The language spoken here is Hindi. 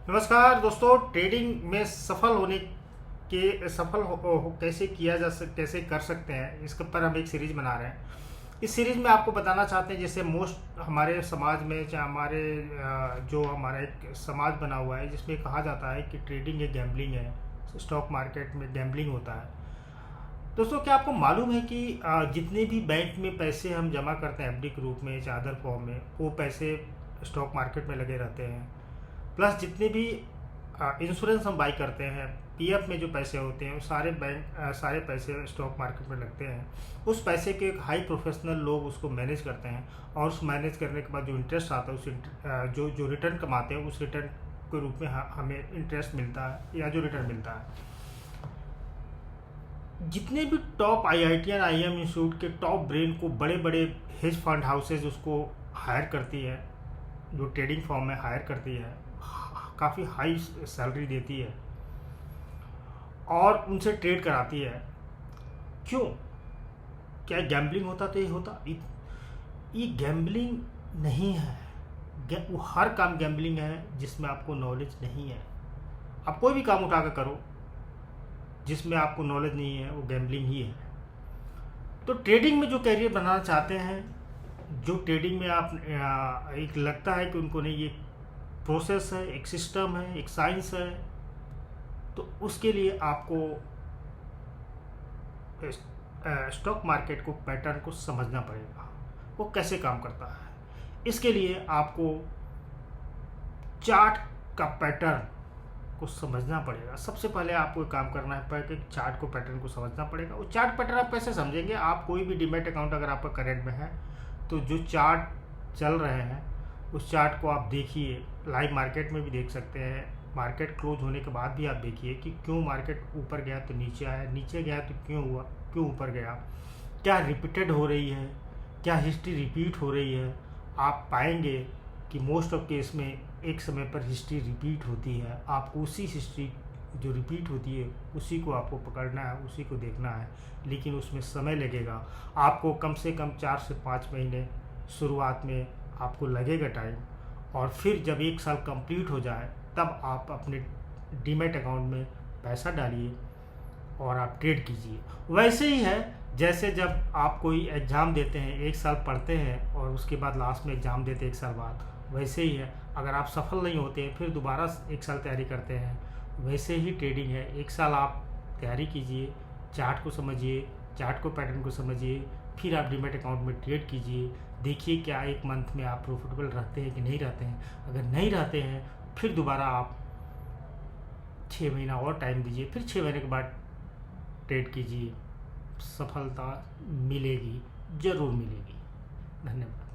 नमस्कार दोस्तों, ट्रेडिंग में सफल कैसे किया कैसे कर सकते हैं, इसके ऊपर हम एक सीरीज बना रहे हैं। इस सीरीज में आपको बताना चाहते हैं जैसे मोस्ट हमारे समाज में चाहे जो हमारा एक समाज बना हुआ है जिसमें कहा जाता है कि ट्रेडिंग एक गैम्बलिंग है, स्टॉक मार्केट में गैम्बलिंग होता है। दोस्तों, क्या आपको मालूम है कि जितने भी बैंक में पैसे हम जमा करते हैं एफडी के रूप में या अदर फॉर्म में, वो पैसे स्टॉक मार्केट में लगे रहते हैं। प्लस जितने भी इंश्योरेंस हम बाई करते हैं, पीएफ में जो पैसे होते हैं, वो सारे पैसे स्टॉक मार्केट में लगते हैं। उस पैसे के एक हाई प्रोफेशनल लोग उसको मैनेज करते हैं और उस मैनेज करने के बाद जो इंटरेस्ट आता है जो रिटर्न कमाते हैं, उस रिटर्न के रूप में हमें इंटरेस्ट मिलता है या जो रिटर्न मिलता है। जितने भी टॉप आईआईटीएन आईएम इंस्टीट्यूट के टॉप ब्रेन को बड़े बड़े हेज फंड हाउसेज उसको हायर करती है, जो ट्रेडिंग फॉर्म में हायर करती है, काफ़ी हाई सैलरी देती है और उनसे ट्रेड कराती है। क्यों? क्या गैम्बलिंग होता तो ये होता? ये गैम्बलिंग नहीं है। वो हर काम गैम्बलिंग है जिसमें आपको नॉलेज नहीं है। आप कोई भी काम उठा कर करो जिसमें आपको नॉलेज नहीं है, वो गैम्बलिंग ही है। तो ट्रेडिंग में जो कैरियर बनाना चाहते हैं, जो ट्रेडिंग में आप एक लगता है कि उनको नहीं, ये प्रोसेस है, एक सिस्टम है, एक साइंस है, तो उसके लिए आपको स्टॉक मार्केट को पैटर्न को समझना पड़ेगा, वो कैसे काम करता है। इसके लिए आपको चार्ट का पैटर्न को समझना पड़ेगा। सबसे पहले आपको काम करना है कि चार्ट को पैटर्न को समझना पड़ेगा। वो चार्ट पैटर्न आप कैसे समझेंगे? आप कोई भी डीमैट अकाउंट अगर आपका करेंट में है तो जो चार्ट चल रहे हैं उस चार्ट को आप देखिए। लाइव मार्केट में भी देख सकते हैं, मार्केट क्लोज होने के बाद भी आप देखिए कि क्यों मार्केट ऊपर गया तो नीचे आया, नीचे गया तो क्यों हुआ, क्यों ऊपर गया, क्या रिपीटेड हो रही है, क्या हिस्ट्री रिपीट हो रही है। आप पाएंगे कि मोस्ट ऑफ केस में एक समय पर हिस्ट्री रिपीट होती है। आपको उसी हिस्ट्री जो रिपीट होती है उसी को आपको पकड़ना है, उसी को देखना है, लेकिन उसमें समय लगेगा। आपको कम से कम 4 से 5 महीने शुरुआत में आपको लगेगा टाइम, और फिर जब 1 साल कंप्लीट हो जाए तब आप अपने डीमैट अकाउंट में पैसा डालिए और आप ट्रेड कीजिए। वैसे ही है जैसे जब आप कोई एग्ज़ाम देते हैं, 1 साल पढ़ते हैं और उसके बाद लास्ट में एग्ज़ाम देते हैं 1 साल बाद, वैसे ही है। अगर आप सफल नहीं होते हैं फिर दोबारा 1 साल तैयारी करते हैं, वैसे ही ट्रेडिंग है। 1 साल आप तैयारी कीजिए, चार्ट को समझिए, चार्ट को पैटर्न को समझिए, फिर आप डीमैट अकाउंट में ट्रेड कीजिए। देखिए क्या 1 मंथ में आप प्रॉफिटेबल रहते हैं कि नहीं रहते हैं। अगर नहीं रहते हैं फिर दोबारा आप 6 महीना और टाइम दीजिए, फिर 6 महीने के बाद ट्रेड कीजिए। सफलता मिलेगी, ज़रूर मिलेगी। धन्यवाद।